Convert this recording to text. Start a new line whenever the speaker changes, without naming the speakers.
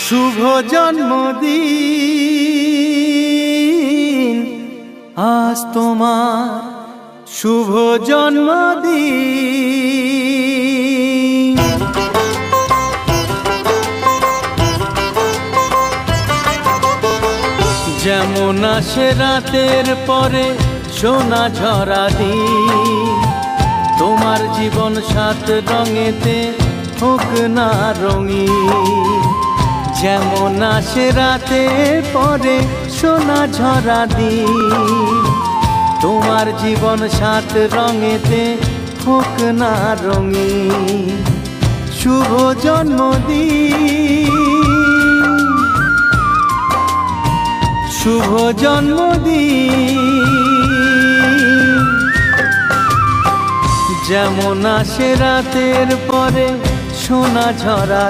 শুভ জন্মদিন আজ তোমার শুভ জন্মদিন। যেমন আসে রাতের পরে সোনা ঝরা দিন, তোমার জীবন সাত রঙেতে হোক না রঙিন। যেমন আসে রাতের পরে সোনা ঝরা দিন, তোমার জীবন সাত রঙেতে হোক না রঙিন। শুভ জন্মদিন, শুভ জন্মদিন। যেমন আসে রাতের পরে সোনা ঝরা